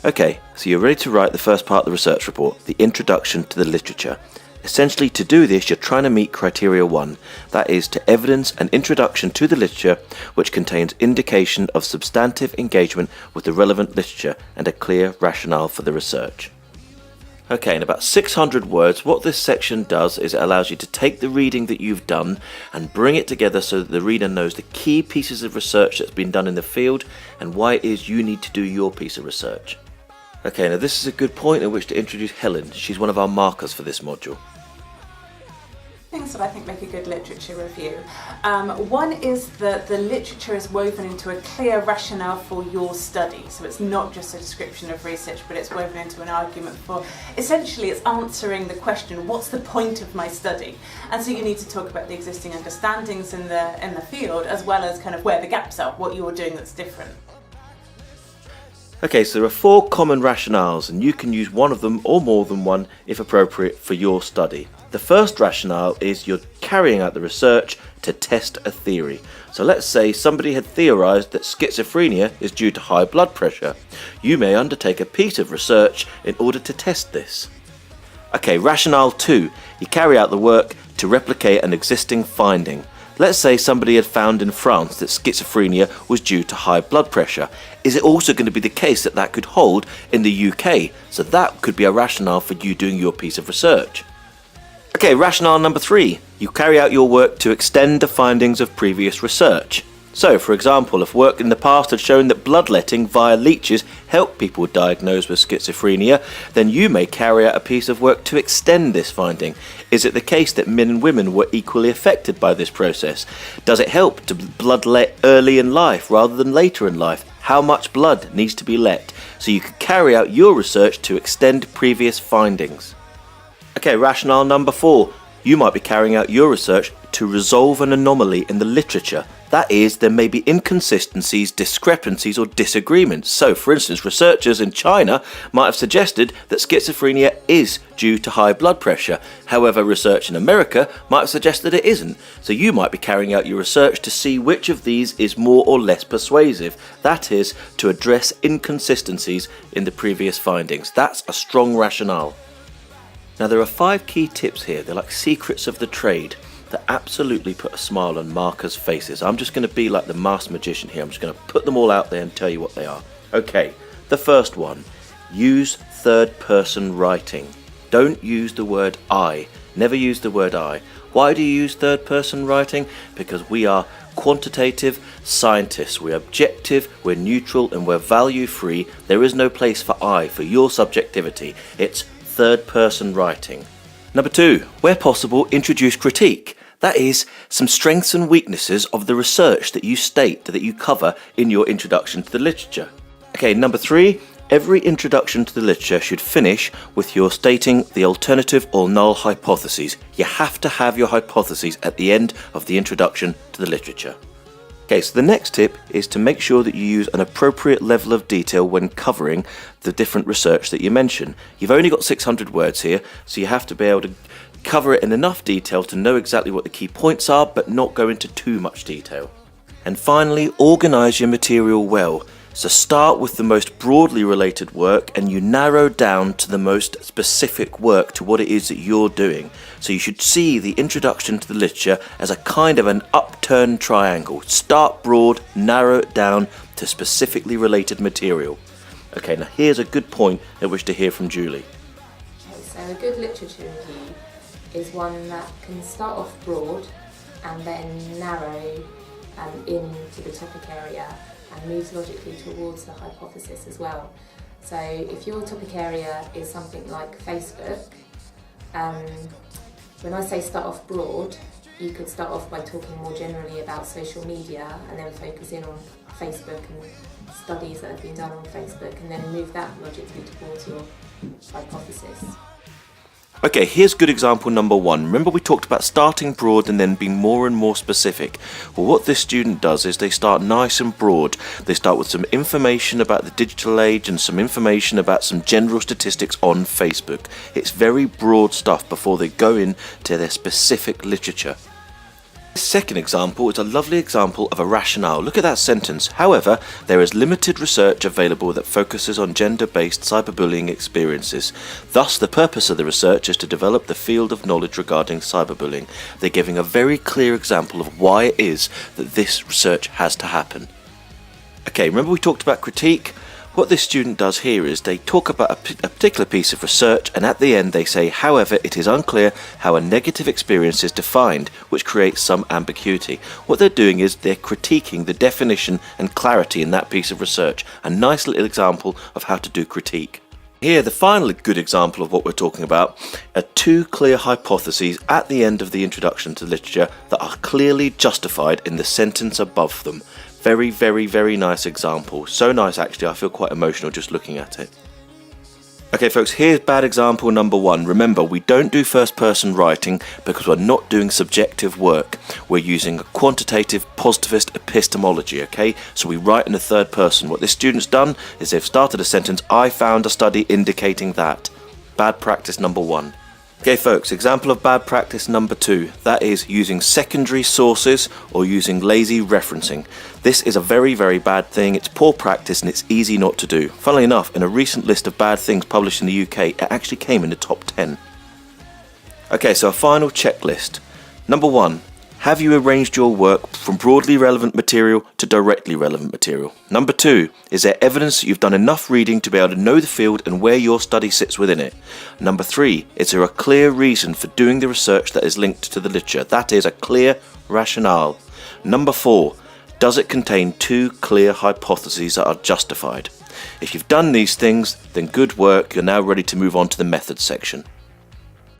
Okay, so you're ready to write the first part of the research report, the introduction to the literature. Essentially, to do this, you're trying to meet criteria 1, that is, to evidence an introduction to the literature which contains indication of substantive engagement with the relevant literature and a clear rationale for the research. Okay, in about 600 words, what this section does is it allows you to take the reading that you've done and bring it together so that the reader knows the key pieces of research that's been done in the field and why it is you need to do your piece of research. Okay, now this is a good point at which to introduce Helen. She's one of our markers for this module. Things that I think make a good literature review. One is that the literature is woven into a clear rationale for your study. So it's not just a description of research, but it's woven into an argument for, essentially it's answering the question, what's the point of my study? And so you need to talk about the existing understandings in the field, as well as kind of where the gaps are, what you're doing that's different. Okay, so there are 4 common rationales and you can use one of them or more than one if appropriate for your study. The first rationale is you're carrying out the research to test a theory. So let's say somebody had theorized that schizophrenia is due to high blood pressure. You may undertake a piece of research in order to test this. Okay, rationale 2, you carry out the work to replicate an existing finding. Let's say somebody had found in France that schizophrenia was due to high blood pressure. Is it also going to be the case that that could hold in the UK? So that could be a rationale for you doing your piece of research. Okay, rationale number 3. You carry out your work to extend the findings of previous research. So, for example, if work in the past had shown that bloodletting via leeches helped people diagnosed with schizophrenia, then you may carry out a piece of work to extend this finding. Is it the case that men and women were equally affected by this process? Does it help to bloodlet early in life rather than later in life? How much blood needs to be let? So you can carry out your research to extend previous findings. Okay, rationale number 4. You might be carrying out your research to resolve an anomaly in the literature. That is, there may be inconsistencies, discrepancies or disagreements. So, for instance, researchers in China might have suggested that schizophrenia is due to high blood pressure. However, research in America might have suggested it isn't. So you might be carrying out your research to see which of these is more or less persuasive. That is, to address inconsistencies in the previous findings. That's a strong rationale. Now there are 5 key tips here. They're like secrets of the trade that absolutely put a smile on markers' faces. I'm just going to be like the master magician here. I'm just going to put them all out there and tell you what they are. Okay, the first one, use third person writing. Don't use the word I. Never use the word I. Why do you use third person writing? Because we are quantitative scientists. We're objective, we're neutral and we're value free. There is no place for I, for your subjectivity. It's third person writing. Number 2, where possible, introduce critique. That is, some strengths and weaknesses of the research that you state, that you cover in your introduction to the literature. Okay, number 3, every introduction to the literature should finish with your stating the alternative or null hypotheses. You have to have your hypotheses at the end of the introduction to the literature. Okay, so the next tip is to make sure that you use an appropriate level of detail when covering the different research that you mention. You've only got 600 words here, so you have to be able to cover it in enough detail to know exactly what the key points are, but not go into too much detail. And finally, organise your material well. So start with the most broadly related work and you narrow down to the most specific work to what it is that you're doing. So you should see the introduction to the literature as a kind of an upturned triangle. Start broad, narrow it down to specifically related material. Okay, now here's a good point at which to hear from Julie. Okay, so a good literature review is one that can start off broad and then narrow into the topic area and moves logically towards the hypothesis as well. So if your topic area is something like Facebook, when I say start off broad, you could start off by talking more generally about social media and then focus in on Facebook and studies that have been done on Facebook and then move that logically towards your hypothesis. Okay, here's good example number 1. Remember we talked about starting broad and then being more and more specific. Well, what this student does is they start nice and broad. They start with some information about the digital age and some information about some general statistics on Facebook. It's very broad stuff before they go into their specific literature. Second example is a lovely example of a rationale. Look at that sentence. However, there is limited research available that focuses on gender-based cyberbullying experiences. Thus, the purpose of the research is to develop the field of knowledge regarding cyberbullying. They're giving a very clear example of why it is that this research has to happen. Okay, remember we talked about critique? What this student does here is they talk about a particular piece of research, and at the end they say, however, it is unclear how a negative experience is defined, which creates some ambiguity. What they're doing is they're critiquing the definition and clarity in that piece of research. A nice little example of how to do critique. Here, the final good example of what we're talking about are two clear hypotheses at the end of the introduction to literature that are clearly justified in the sentence above them. Very, very, very nice example. So nice, actually, I feel quite emotional just looking at it. Okay, folks, here's bad example number 1. Remember, we don't do first-person writing because we're not doing subjective work. We're using a quantitative positivist epistemology, okay? So we write in the third person. What this student's done is they've started a sentence, I found a study indicating that. Bad practice number 1. Okay folks, example of bad practice number 2, that is using secondary sources or using lazy referencing. This is a very, very bad thing, it's poor practice and it's easy not to do. Funnily enough, in a recent list of bad things published in the UK, it actually came in the top 10. Okay, so a final checklist. Number 1, have you arranged your work from broadly relevant material to directly relevant material? Number 2, is there evidence that you've done enough reading to be able to know the field and where your study sits within it? Number 3, is there a clear reason for doing the research that is linked to the literature? That is a clear rationale. Number 4, does it contain 2 clear hypotheses that are justified? If you've done these things, then good work, you're now ready to move on to the methods section.